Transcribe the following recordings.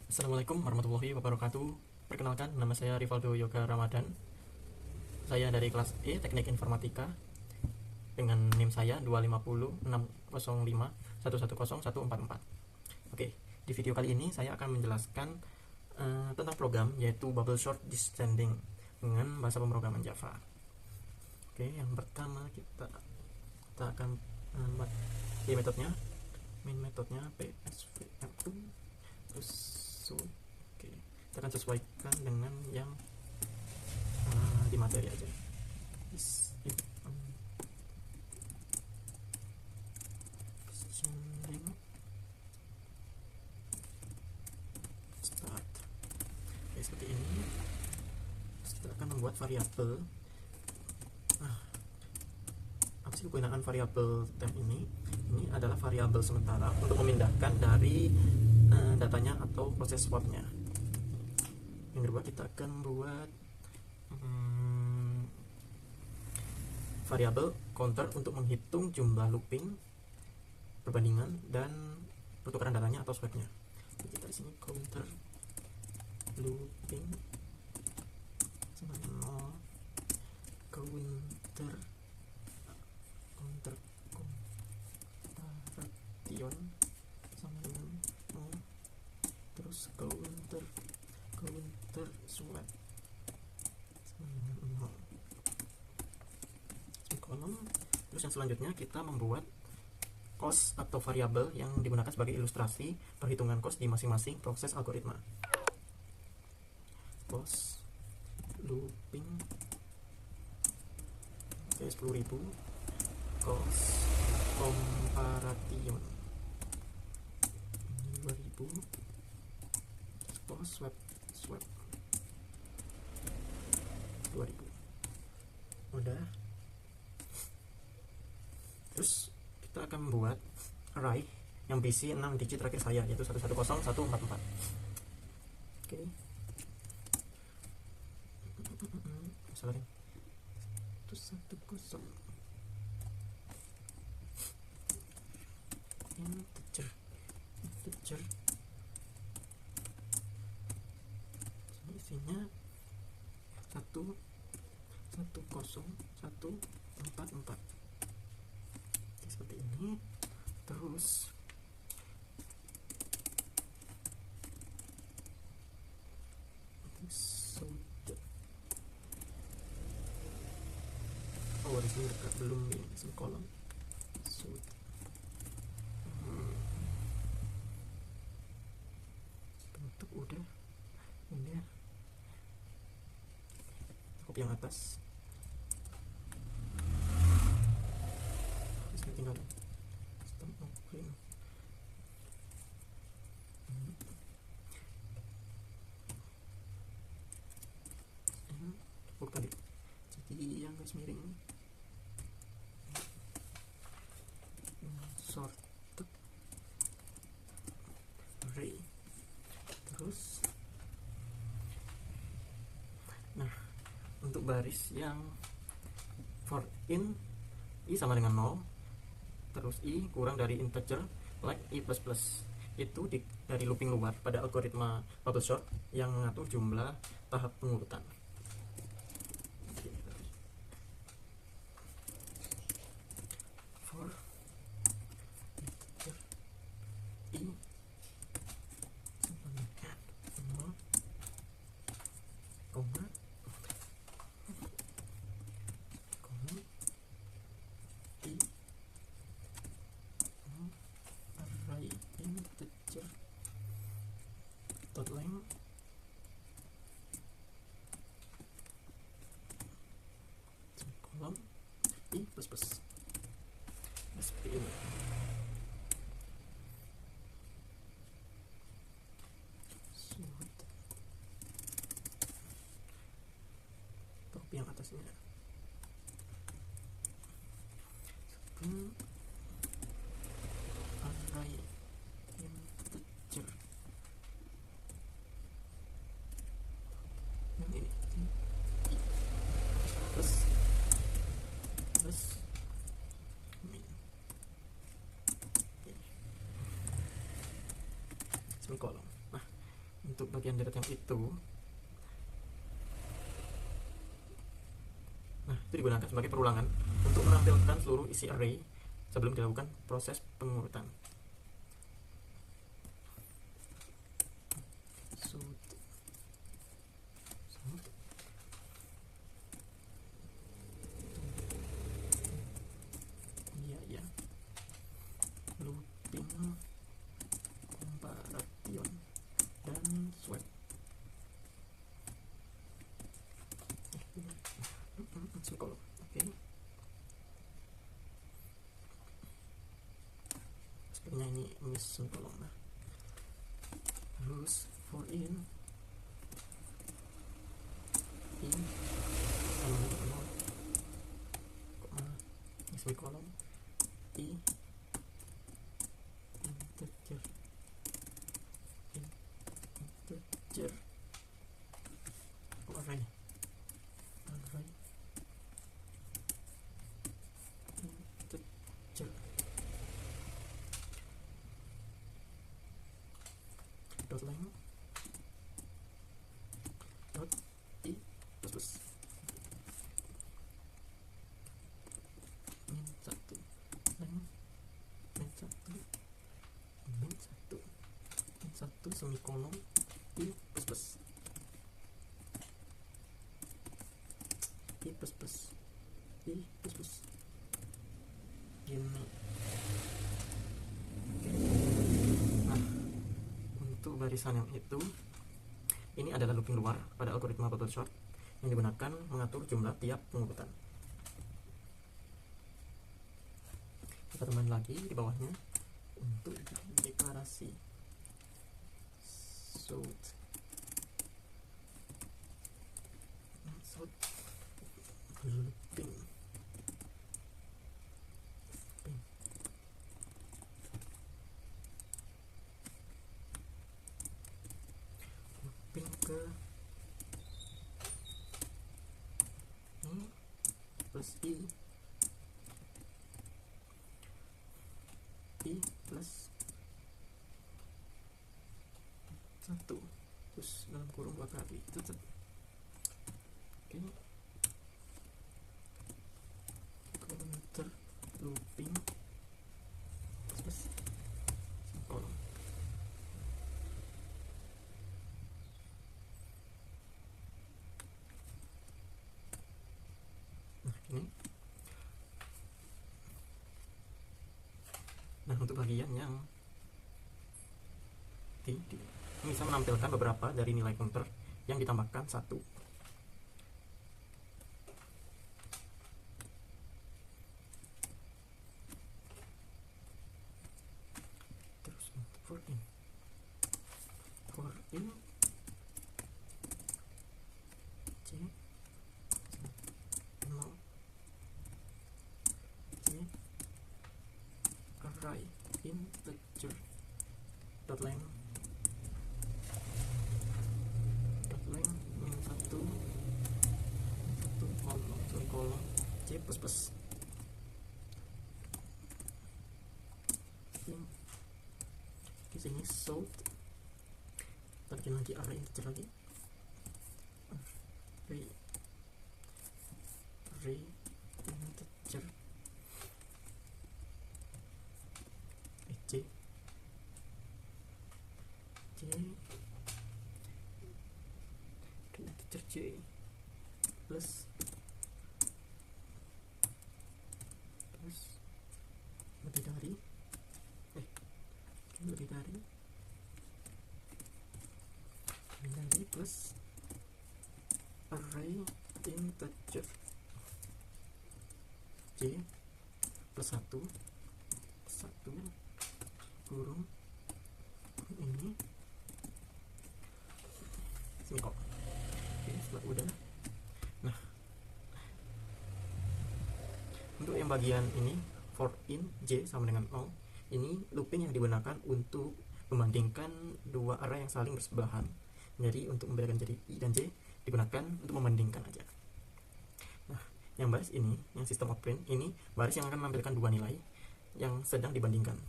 Assalamualaikum warahmatullahi wabarakatuh. Perkenalkan, nama saya Rivaldo Yoga Ramadan. Saya dari kelas E Teknik Informatika dengan NIM saya 2506051101144. Oke, di video kali ini saya akan menjelaskan tentang program yaitu Bubble Short Descending dengan bahasa pemrograman Java. Oke, yang pertama kita akan membuat metodenya. Main metodenya psvm2 terus oke, kita akan sesuaikan dengan yang di materi aja. Start. Oke, seperti ini. Kita akan membuat variabel. Apa sih kegunaan variabel temp ini? Ini adalah variabel sementara untuk memindahkan dari datanya atau proses swapnya. Yang kedua, kita akan membuat variabel counter untuk menghitung jumlah looping, perbandingan, dan pertukaran datanya atau swapnya. Kita di sini counter looping sama 0, counter comparation sama dengan 0, terus counter swap sama dengan 0. Kolom. Terus yang selanjutnya kita membuat cost atau variabel yang digunakan sebagai ilustrasi perhitungan cost di masing-masing proses algoritma. Cost looping 10.000, cost comparation 2.000, cost swap 2.000. Udah. Terus kita akan membuat array yang berisi 6 digit terakhir saya, yaitu 110144. Oke. Salah. Itu 10 integer isinya 10144 seperti ini. Terus di sini belum ini kolom bentuk udah copy yang atas, terus tinggal sistem open. Tadi jadi yang garis miring sort array. Terus untuk baris yang for in i sama dengan 0, terus i kurang dari integer like i plus plus, itu dari looping luar pada algoritma bubble sort yang mengatur jumlah tahap pengurutan. For integer i sama dengan 0, koma array integer dot length kolom i plus plus seperti ini. Copy yang atasnya. Array integer yang ini plus semikolon. untuk bagian deret yang itu, nah itu digunakan sebagai perulangan untuk menampilkan seluruh isi array sebelum dilakukan proses pengurutan. Looping, comparation, dan swap. Semikolon. Oke. Sepertinya ini miss semikolon. Nah, terus for in sama dengan nol, koma semikolon i integer array integer dot length dot i plus min 1 length min 1 semikolon i plus gini. Nah, untuk barisan yang itu, ini adalah looping luar pada algoritma bubble sort yang digunakan mengatur jumlah tiap pengurutan. Kita tambahin lagi di bawahnya untuk deklarasi sort looping ke ini plus i plus 1 terus dalam kurung 2 kali tetap. Oke, counter looping plus kolom. Nah, untuk bagian yang ini bisa menampilkan beberapa dari nilai counter yang ditambahkan 1. Terus untuk for in c 0 c array integer dot length min 1 kolom c plus di sini sort bikin lagi array integer lagi array integer c plus lebih dari plus array integer c plus 1 kurung ini semikolon. Oke, setelah udah, nah untuk yang bagian ini for in j sama dengan 0, ini looping yang digunakan untuk membandingkan dua array yang saling bersebelahan. Jadi untuk membedakan jadi i dan j digunakan untuk membandingkan aja. Nah, yang baris ini, yang sistem operand ini baris yang akan menampilkan dua nilai yang sedang dibandingkan.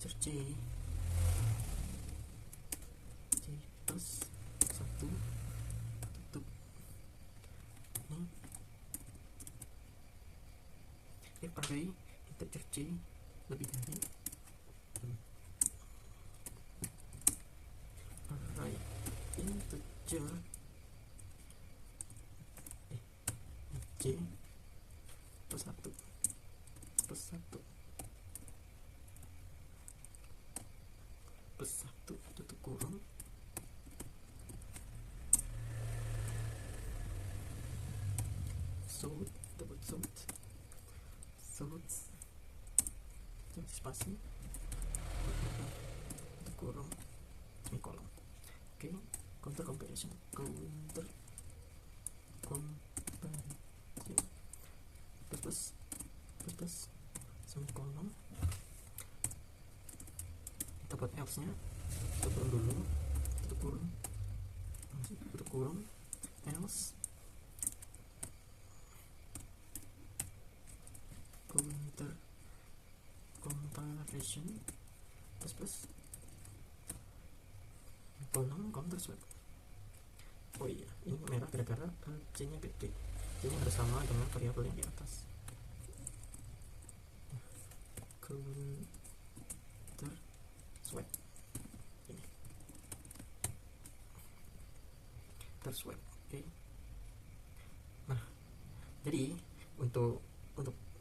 integer C plus 1 tutup ini if array integer C lebih dari array integer C plus 1 plus 1 plus 1 tutup kurung double jangan spasi tutup kurung semikolon. Oke, counter comparison plus semikolon. Kita buat else nya, tutup kurung dulu, tutup kurung else counter comparison plus kolom counter swap. Oh iya, ini merah gara-gara C nya gede, jadi harus sama dengan variabel yang di atas. Counter swap ini swap. Oke. Nah, jadi untuk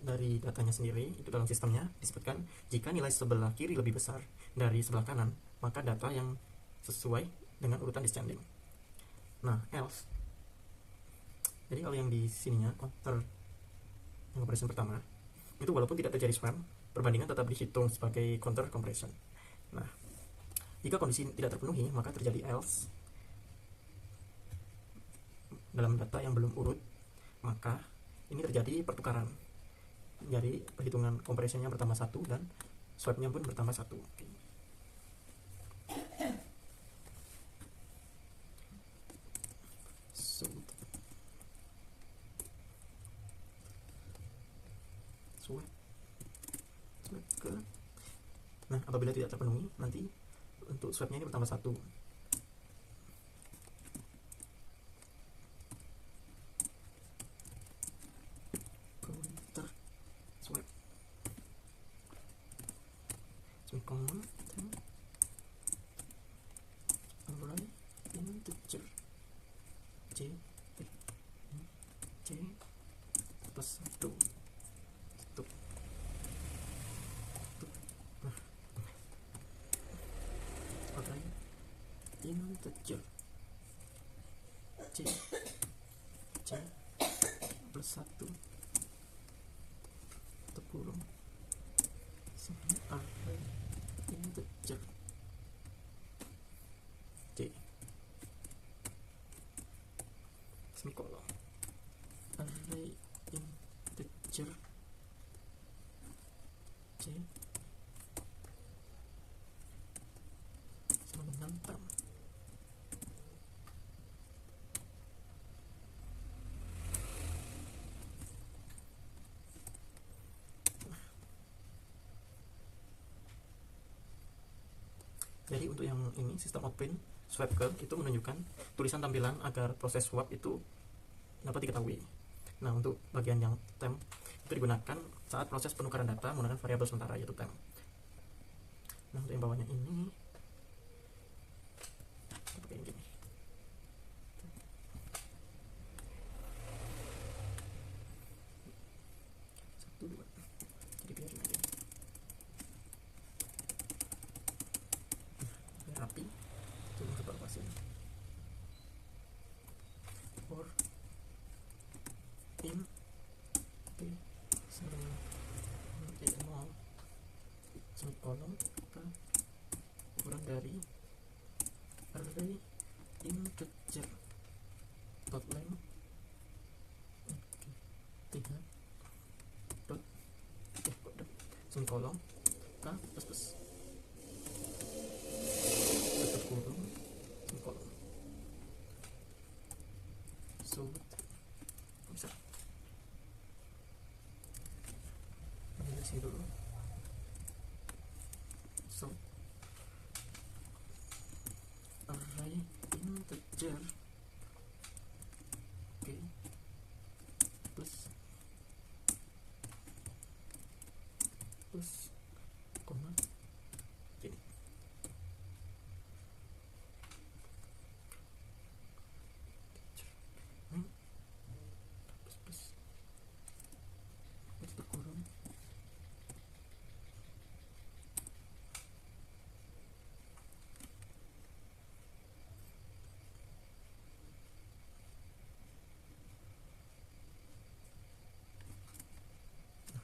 dari datanya sendiri itu dalam sistemnya disebutkan jika nilai sebelah kiri lebih besar dari sebelah kanan, maka data yang sesuai dengan urutan descending. Nah, else. Jadi kalau yang di sininya counter yang comparison pertama itu walaupun tidak terjadi swap, perbandingan tetap dihitung sebagai counter comparison. Nah, jika kondisi tidak terpenuhi, maka terjadi else. Dalam data yang belum urut, maka ini terjadi pertukaran. Jadi perhitungan comparison-nya bertambah 1 dan swap-nya pun bertambah 1. Oke. Swap ke. Nah, apabila tidak terpenuhi, nanti untuk swap-nya ini bertambah 1. Counter swap semikolon array integer C plus 1 tutup. Nah, array integer C plus 1 tutup kurung sama array integer C semikolon array integer C sama dengan tam. Jadi untuk yang ini sistem outprint swap curve itu menunjukkan tulisan tampilan agar proses swap itu dapat diketahui. Nah, untuk bagian yang temp itu digunakan saat proses penukaran data menggunakan variabel sementara yaitu temp. Nah, untuk yang bawahnya ini kita pakai yang gini. Satu, dua. Jadi biarin aja. Rapi, cuma satu pasien. For in P semikolon kurang dari array integer dot length 3 dot semikolon k plus tutup kurung semikolon. So bisa ini dulu So array integer, oke, plus koma ini. Plus itu kurung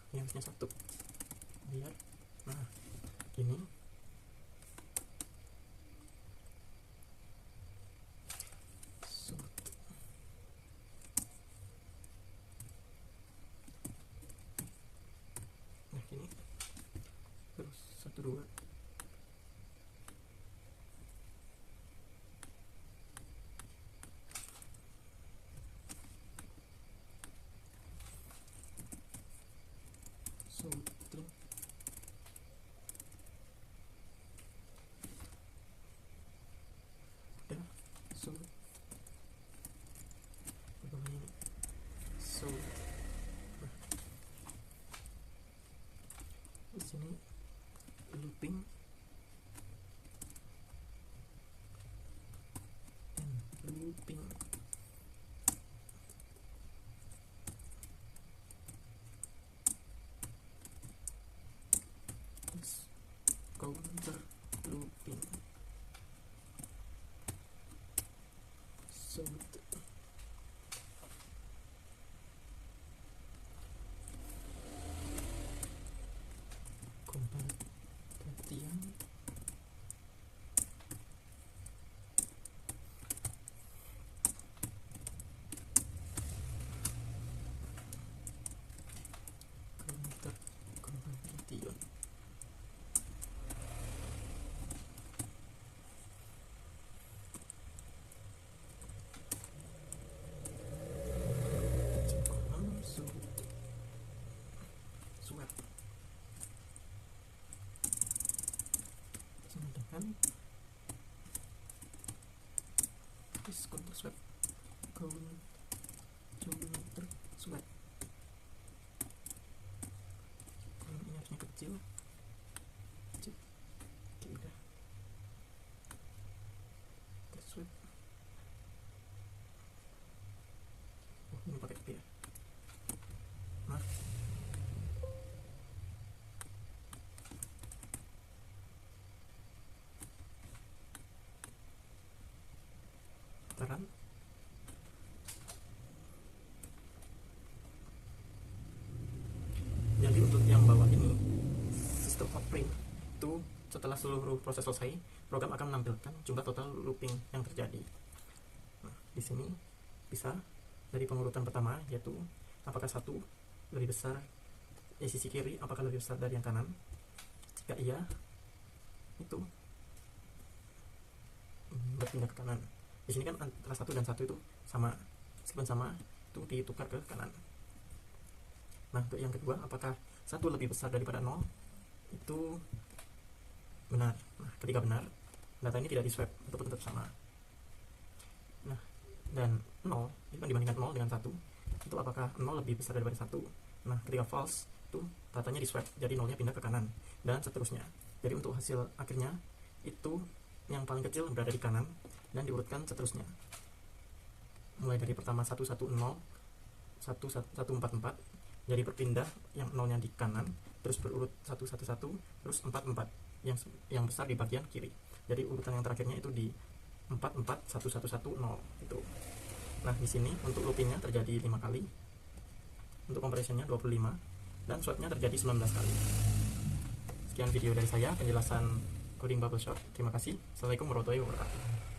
ini harusnya 1 biar ini ini terus 1 2 string udah. So ini di sini looping and looping counter looping. So compare gantian counter conversion. Swap sama dengan this counter swap counter swap. Ini harusnya kecil. Oke, udah swap. Oh, ini pakai pair. Nah, taran jadi untuk yang bawah ini system of print itu setelah seluruh proses selesai, program akan menampilkan jumlah total looping yang terjadi. Nah, di sini bisa dari pengurutan pertama, yaitu apakah satu lebih besar sisi kiri, apakah lebih besar dari yang kanan. Jika iya, itu berpindah ke kanan. Di sini kan antara 1 dan 1 itu sama, meskipun sama itu ditukar ke kanan. Nah, untuk yang kedua, apakah 1 lebih besar daripada 0, itu benar. Nah, ketika benar, data ini tidak di swap ataupun tetap sama. Nah, dan 0 itu kan dibandingkan 0 dengan 1, itu apakah 0 lebih besar daripada 1. Nah, ketika false, itu datanya di swap, jadi 0-nya pindah ke kanan, dan seterusnya. Jadi untuk hasil akhirnya, itu yang paling kecil berada di kanan, dan diurutkan seterusnya. Mulai dari pertama 110, 1144, jadi berpindah yang 0-nya di kanan, terus berurut 111, terus 44, yang besar di bagian kiri. Jadi urutan yang terakhirnya itu di 44110 itu. Nah, di sini untuk loopingnya terjadi 5 kali, untuk compressionnya 25, dan swapnya terjadi 19 kali. Sekian video dari saya, penjelasan coding bubble short. Terima kasih. Assalamualaikum warahmatullahi wabarakatuh.